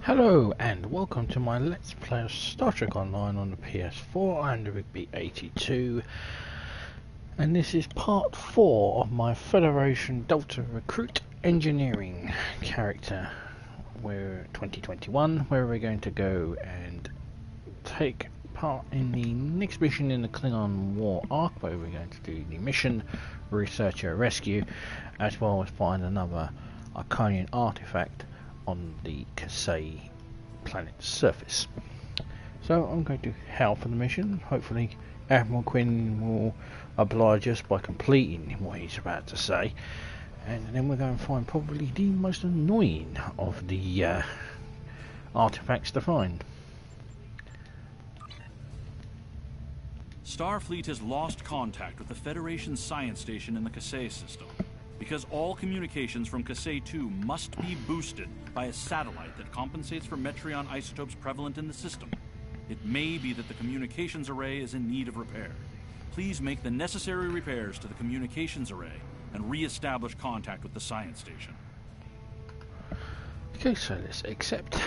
Hello and welcome to my Let's Play of Star Trek Online on the PS4. I'm the Rigby82 and this is part 4 of my Federation Delta Recruit Engineering character, where 2021, where we're going to go and take part in the next mission in the Klingon War arc, where we're going to do the mission Researcher Rescue, as well as find another Iconian Artifact on the Kassae planet's surface. So I'm going to hail for the mission. Hopefully Admiral Quinn will oblige us by completing what he's about to say, and then we're going to find probably the most annoying of the artifacts to find. Starfleet has lost contact with the Federation science station in the Kassae System, because all communications from Kassae 2 must be boosted by a satellite that compensates for Metreon isotopes prevalent in the system. It may be that the communications array is in need of repair. Please make the necessary repairs to the communications array and re-establish contact with the science station. Okay, so let's accept.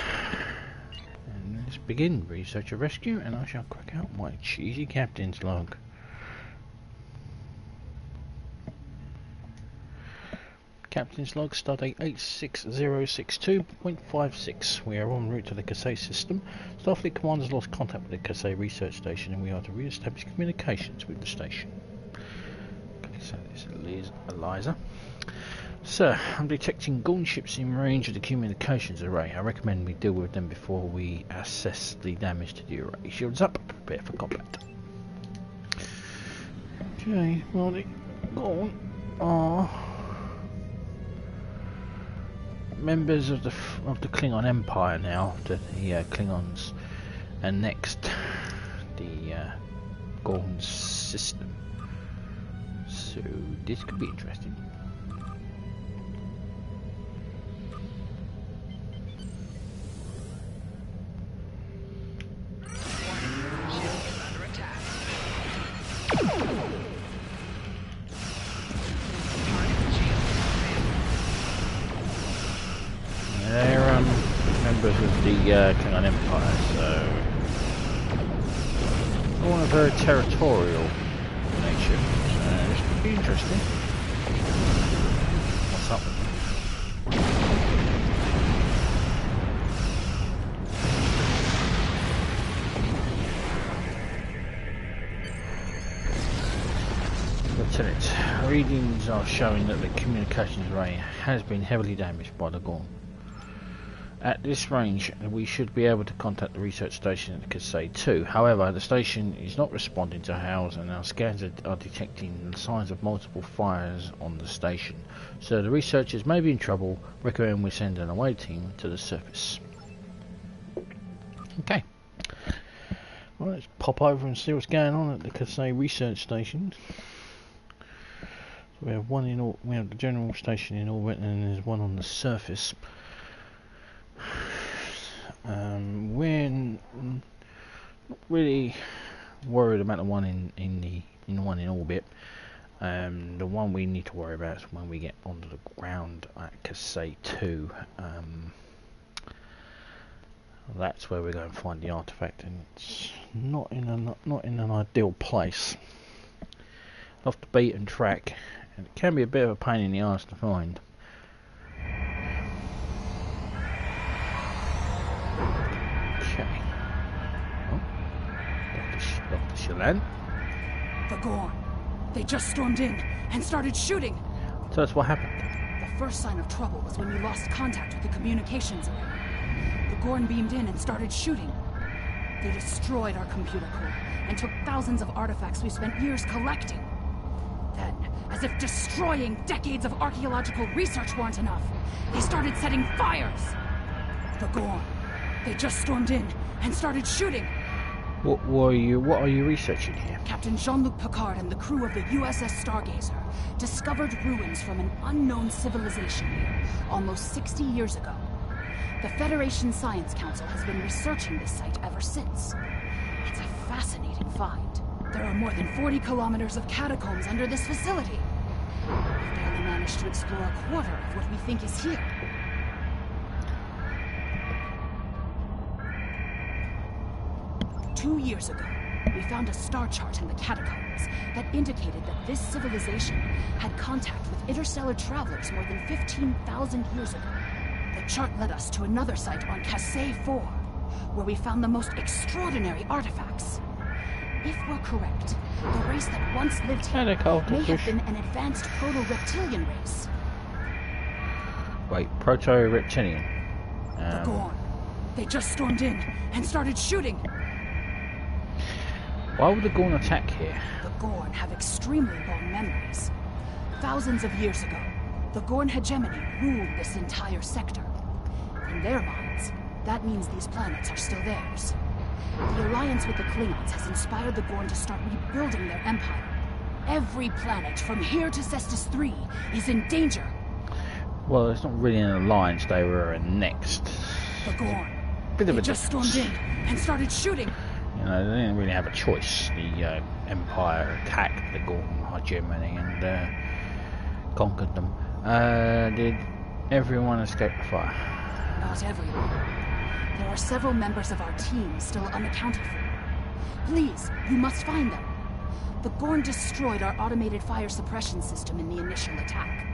And let's begin Researcher Rescue, and I shall crack out my cheesy captain's log. Captain's log, Stardate 86062.56. We are en route to the Kassae System. Starfleet Command has lost contact with the Kassae Research Station and we are to re-establish communications with the station. Okay, so this is Eliza. Sir, I'm detecting Gorn ships in range of the communications array. I recommend we deal with them before we assess the damage to the array. Shields up, prepare for combat. Okay, well, the Gorn are members of the Klingon Empire now, the Klingons, and next the Gorn system. So this could be interesting. They're members of the Klingon Empire, so all of a very territorial nature. So this could be interesting. What's up with them? Lieutenant, readings are showing that the communications array has been heavily damaged by the Gorn. At this range, we should be able to contact the research station at Kassae 2. However, the station is not responding to hails, and our scans are detecting signs of multiple fires on the station. So the researchers may be in trouble. Recommend we send an away team to the surface. Okay. Well, let's pop over and see what's going on at the Kassae Research Station. So we have one in we have the general station in orbit, and there's one on the surface. We're not really worried about the one in orbit. The one we need to worry about is when we get onto the ground at Kassae 2. That's where we're going to find the artifact, and it's not in an ideal place. Off the beaten track, and it can be a bit of a pain in the arse to find. The Gorn. They just stormed in and started shooting. Tell us what happened. The first sign of trouble was when we lost contact with the communications array. The Gorn beamed in and started shooting. They destroyed our computer core and took thousands of artifacts we spent years collecting. Then, as if destroying decades of archaeological research weren't enough, they started setting fires. The Gorn. They just stormed in and started shooting. What are you researching here? Captain Jean-Luc Picard and the crew of the USS Stargazer discovered ruins from an unknown civilization here almost 60 years ago. The Federation Science Council has been researching this site ever since. It's a fascinating find. There are more than 40 kilometers of catacombs under this facility. We've barely managed to explore a quarter of what we think is here. 2 years ago, we found a star chart in the catacombs that indicated that this civilization had contact with interstellar travelers more than 15,000 years ago. The chart led us to another site on Kassae 4, where we found the most extraordinary artifacts. If we're correct, the race that once lived here may have been an advanced proto-reptilian race. Wait, proto-reptilian? The Gorn. They just stormed in and started shooting. Why would the Gorn attack here? The Gorn have extremely long memories. Thousands of years ago, the Gorn hegemony ruled this entire sector. In their minds, that means these planets are still theirs. The alliance with the Klingons has inspired the Gorn to start rebuilding their empire. Every planet from here to Cestus 3 is in danger. Well, it's not really an alliance, they were next. The Gorn. They just stormed in and started shooting. You know, they didn't really have a choice. The Empire attacked the Gorn hegemony and conquered them. Did everyone escape the fire? Not everyone. There are several members of our team still unaccounted for. Please, you must find them. The Gorn destroyed our automated fire suppression system in the initial attack.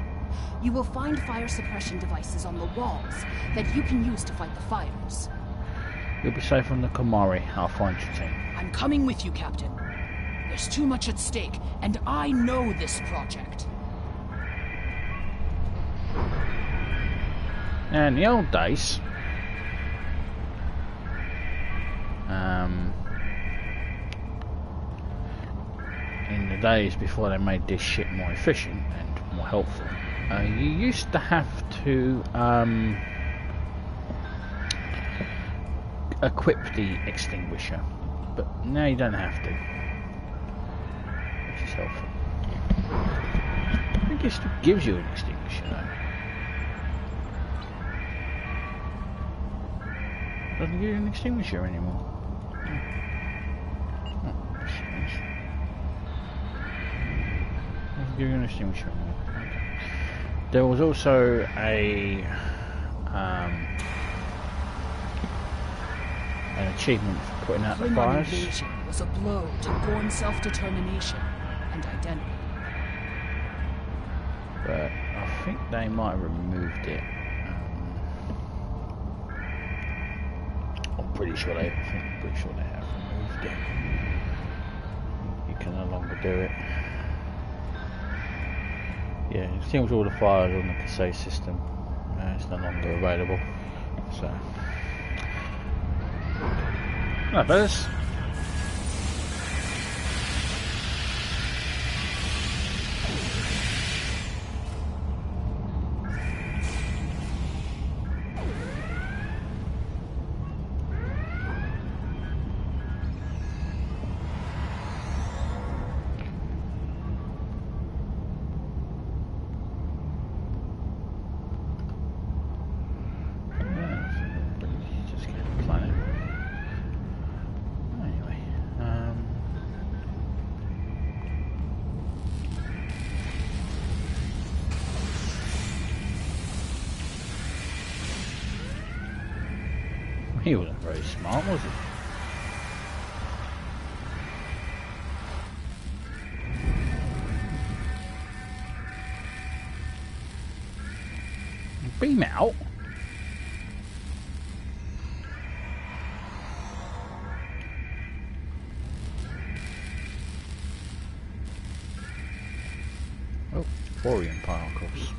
You will find fire suppression devices on the walls that you can use to fight the fires. You'll be safe from the Kamari. I'll find your team. I'm coming with you, Captain. There's too much at stake, and I know this project. Now, in the old days, in the days before they made this shit more efficient and more helpful, you used to have to equip the extinguisher, but now you don't have to, which is helpful. I think it still gives you an extinguisher though. Doesn't give you an extinguisher anymore. Doesn't give you an extinguisher anymore. Okay. There was also an achievement for putting out the fires. Klingon invasion was a blow to Gorn self-determination and identity. But I think they might have removed it. I'm pretty sure they have removed it. You can no longer do it. Yeah, it seems all the fires on the Kassae system. It's no longer available. So, no, fellas. He wasn't very smart, was he? Beam out? Oh, thorium particles.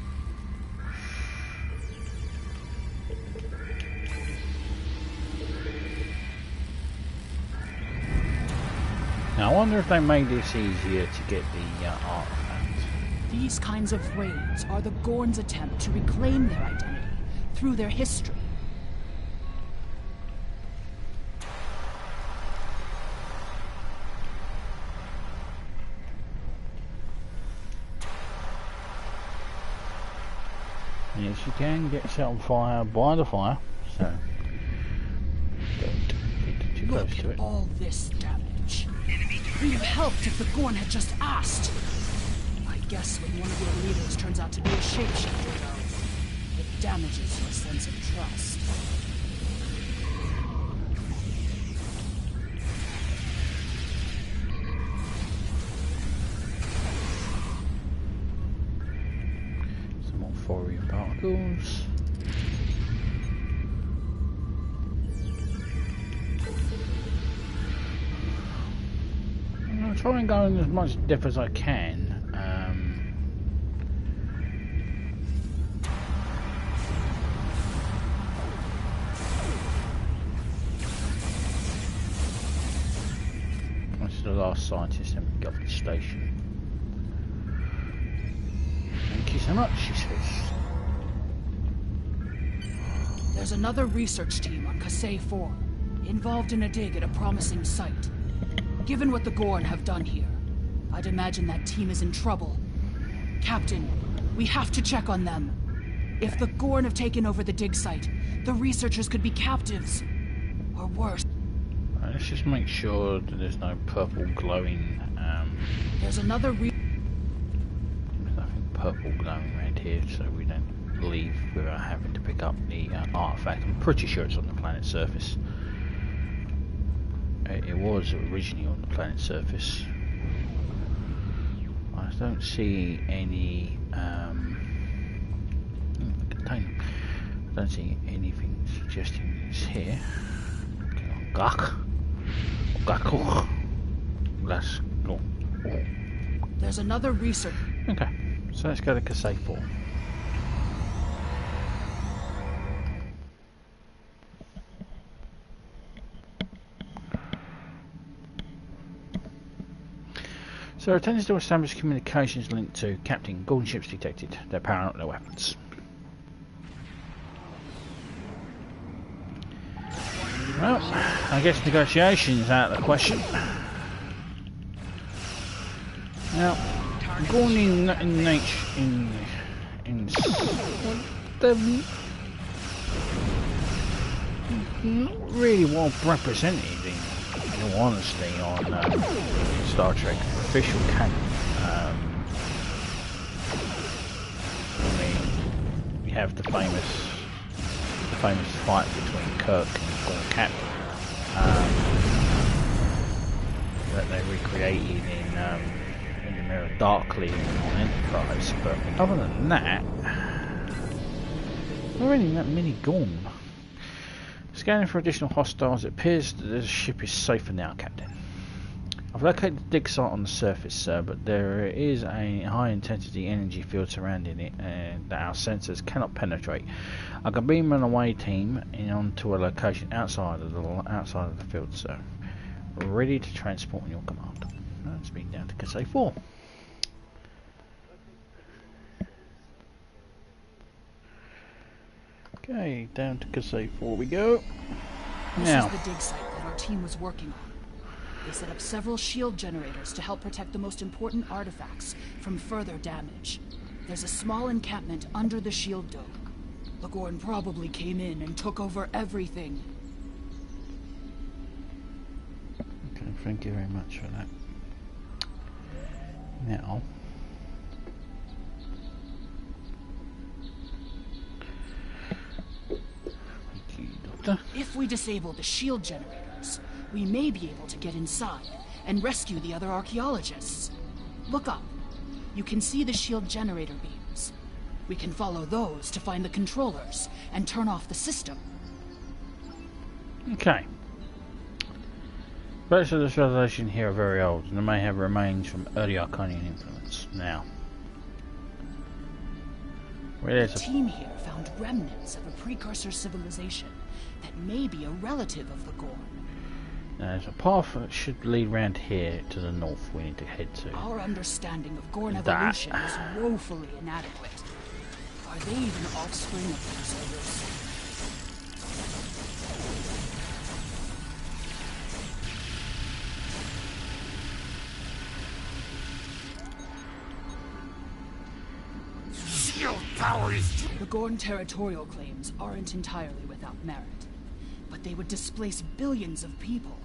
Now, I wonder if they made this easier to get the artifact. These kinds of raids are the Gorn's attempt to reclaim their identity through their history. Yes, you can get set on fire by the fire, so don't get too close to it. All this damage. We'd have helped if the Gorn had just asked. I guess when one of your leaders turns out to be a shapeshifter, though, it damages your sense of trust. particles. I'll try and go in as much depth as I can. This is the last scientist in the government station. Thank you so much, she says. There's another research team on Kassae 4, involved in a dig at a promising site. Given what the Gorn have done here, I'd imagine that team is in trouble. Captain, we have to check on them. If the Gorn have taken over the dig site, the researchers could be captives. Or worse. Right, let's just make sure that there's no purple glowing. There's another there's nothing purple glowing around here, so we don't leave without having to pick up the artifact. I'm pretty sure it's on the planet's surface. It was originally on the planet's surface. I don't see any container. I don't see anything suggesting it's here. Okay, let's go. There's another research. Okay, so let's go to Kassae 4. So attempts to establish communications linked to Captain. Gorn ships detected. They're powering up their weapons. Well, I guess negotiations out of the question. Now, Gorn in nature, they're not really well represented in all honesty on Star Trek official canon. I mean, we have the famous fight between Kirk and Gorn Captain that they recreated in the Mirror Darkly on Enterprise. But other than that, there aren't really that many Gorn. Scanning for additional hostiles, it appears that the ship is safer now, Captain. I've located the dig site on the surface, sir, but there is a high-intensity energy field surrounding it that our sensors cannot penetrate. I can beam an away team onto a location outside of the field, sir. Ready to transport on your command. Let's be down to Kassae 4. Okay, down to Kassae 4 we go. This Now, is the dig site that our team was working on. They set up several shield generators to help protect the most important artifacts from further damage. There's a small encampment under the shield dome. The Gorn probably came in and took over everything. okay, thank you very much for that. Now, thank you, Doctor. If we disable the shield generators, we may be able to get inside and rescue the other archaeologists. Look up. You can see the shield generator beams. We can follow those to find the controllers and turn off the system. Okay. Boats of the civilization here are very old, and they may have remains from early Iconian influence. Now, The team here found remnants of a precursor civilization that may be a relative of the Gorn. there's a path that should lead round here to the north we need to head to. Our understanding of Gorn That- evolution is woefully inadequate. Are they even offspring of the Preservers? The Gorn territorial claims aren't entirely without merit, but they would displace billions of people.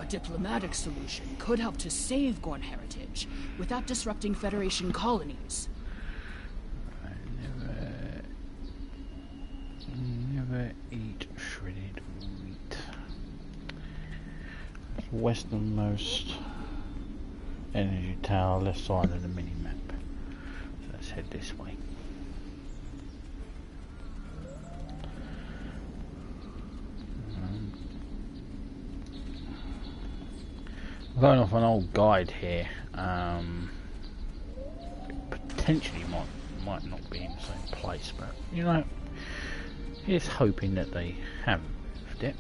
A diplomatic solution could help to save Gorn heritage without disrupting Federation colonies. Never eat shredded wheat. Westernmost energy tower, left side of the mini-map. head this way. I'm going off an old guide here. Potentially might not be in the same place, but you know, here's hoping that they haven't moved it.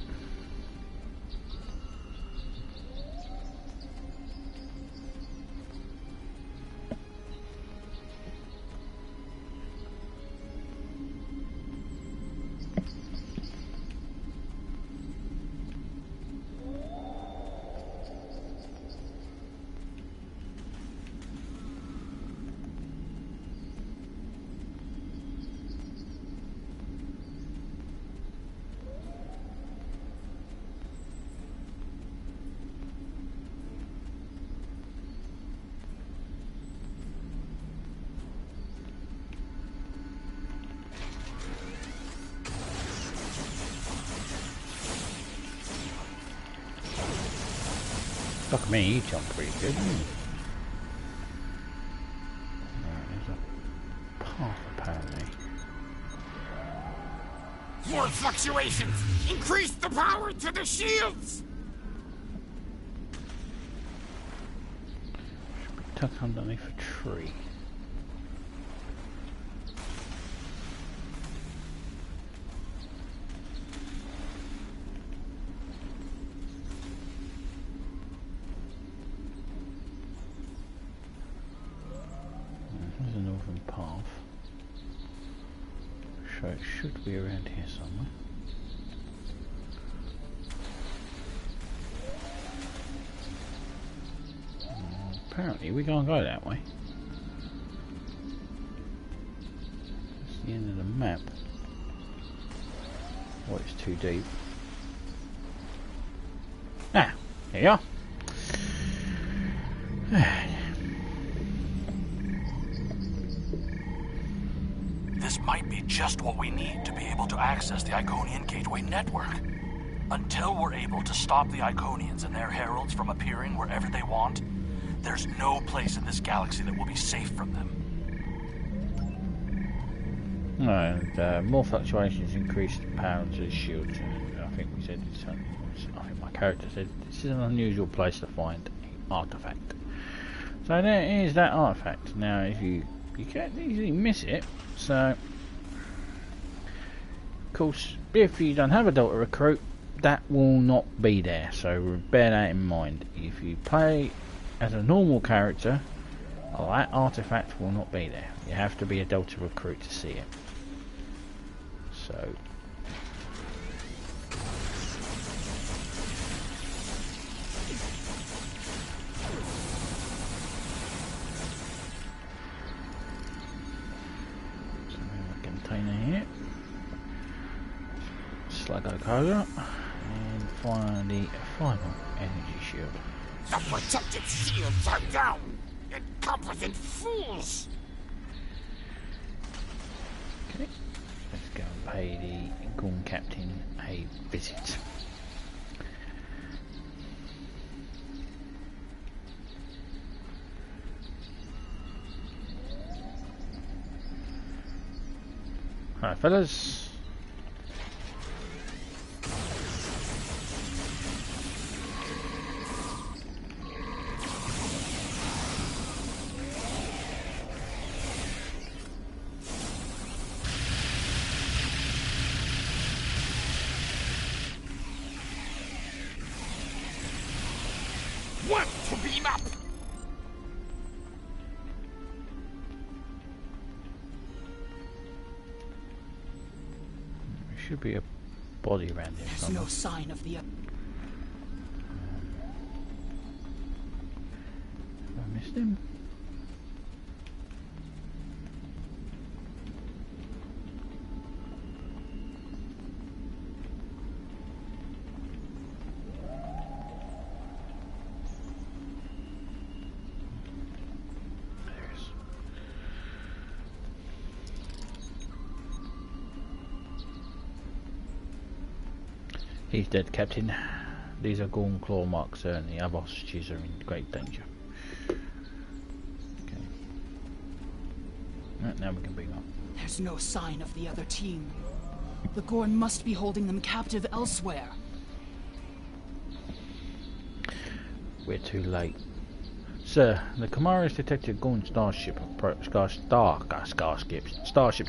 Look at me, you jump pretty good. There's a path apparently. More fluctuations! Increase the power to the shields! Should be tucked underneath a tree. There's a northern path. So it should be around here somewhere. Apparently we can't go that way. That's the end of the map. Oh, it's too deep. Ah, here you are. This might be just what we need to be able to access the Iconian Gateway network. Until we're able to stop the Iconians and their heralds from appearing wherever they want, there's no place in this galaxy that will be safe from them. No, and more fluctuations increase the power to the shield. I think we said this. I think my character said this is an unusual place to find an artifact. So there is that artifact. Now, if you can't easily miss it. So, of course, if you don't have a Delta recruit, that will not be there. So bear that in mind. If you play as a normal character, that artifact will not be there. You have to be a Delta recruit to see it. So. Here, Sluggo Coda, and find the final energy shield. The protective shields are down! Incompetent fools! Okay, let's go and pay the Gorn Captain a visit. Alright, fellas. Want to beam up? Should be a body around here. There's no sign of the. Have I missed him? There he is. He's dead, Captain. These are Gorn claw marks, and the other hostages are in great danger. Okay. Right, now we can be on. There's no sign of the other team. The Gorn must be holding them captive elsewhere. We're too late. Sir, the Kamara has detected Gorn starships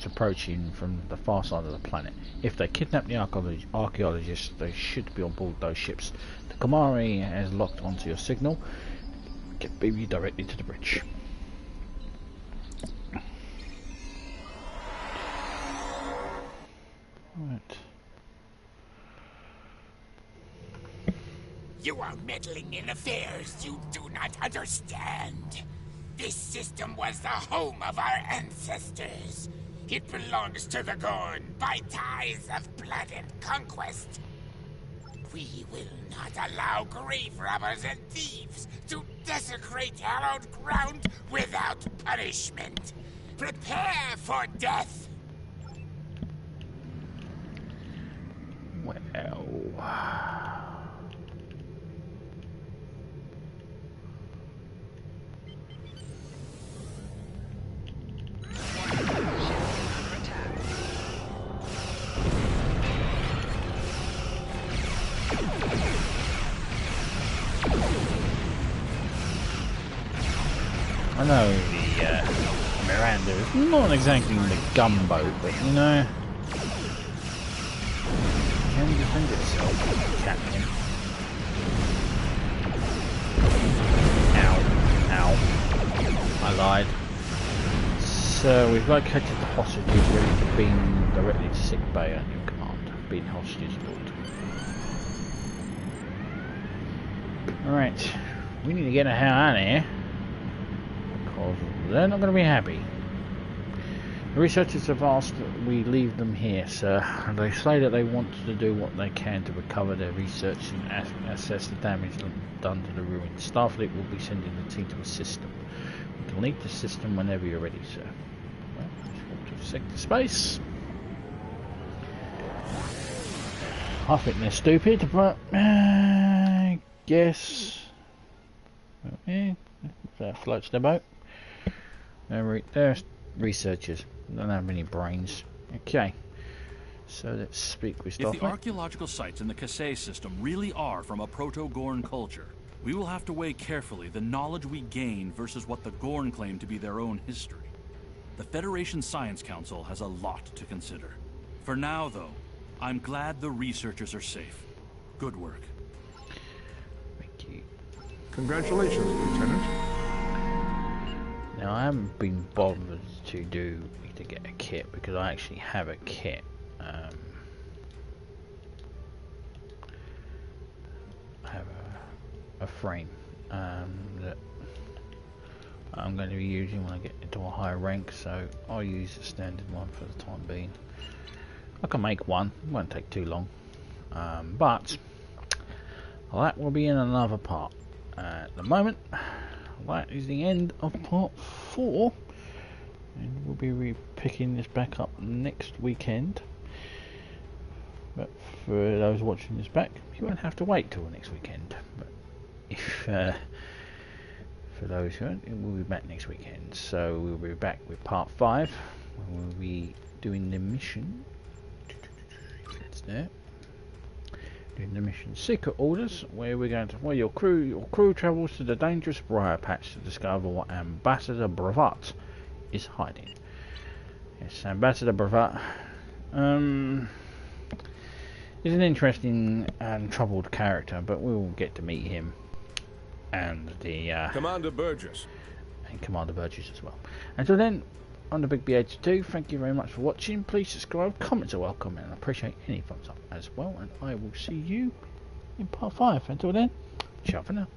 approaching from the far side of the planet. If they kidnap the archaeologists, they should be on board those ships. The Kamari has locked onto your signal. Get beam directly to the bridge. Right. You are meddling in affairs you do not understand. This system was the home of our ancestors. It belongs to the Gorn by ties of blood and conquest. We will not allow grave robbers and thieves to desecrate hallowed ground without punishment. Prepare for death. Well... I know the Miranda is not exactly the gunboat, but you know, it can defend itself, Captain. Ow. I lied. So we've located the hostages ready to beam directly to sick bay at your command. Being hostages aboard. Alright, we need to get the hell out of here. Because they're not going to be happy. The researchers have asked that we leave them here, sir. And they say that they want to do what they can to recover their research and assess the damage done to the ruins. Starfleet will be sending the team to assist them. We can leave the system whenever you're ready, sir. Well, let's go to sector space. I think they're stupid, but I guess. Yeah, that floats their boat. They're researchers. They don't have any brains. Okay. So let's speak with Starfleet. If the archaeological sites in the Kassae system really are from a proto-Gorn culture, we will have to weigh carefully the knowledge we gain versus what the Gorn claim to be their own history. The Federation Science Council has a lot to consider. For now, though, I'm glad the researchers are safe. Good work. Thank you. Congratulations, Lieutenant. Now I haven't been bothered to get a kit because I actually have a kit. I have a frame that I'm going to be using when I get into a higher rank, so I'll use the standard one for the time being. I can make one, it won't take too long, but that will be in another part. At the moment, that is the end of part 4, and we'll be picking this back up next weekend. But for those watching this back, you won't have to wait till next weekend. But if for those who aren't, we'll be back next weekend. So we'll be back with part 5. We'll be doing the mission. It's there. Doing the mission Secret Orders, where we're going to your crew travels to the dangerous briar patch to discover what Ambassador Bravat is hiding. Yes, Ambassador Bravat is an interesting and troubled character, but we'll get to meet him and the Commander Burgess. And Commander Burgess as well. Until then, I'm the Big B82. Thank you very much for watching. Please subscribe, comments are welcome, and I appreciate any thumbs up as well. And I will see you in part 5. Until then, ciao for now.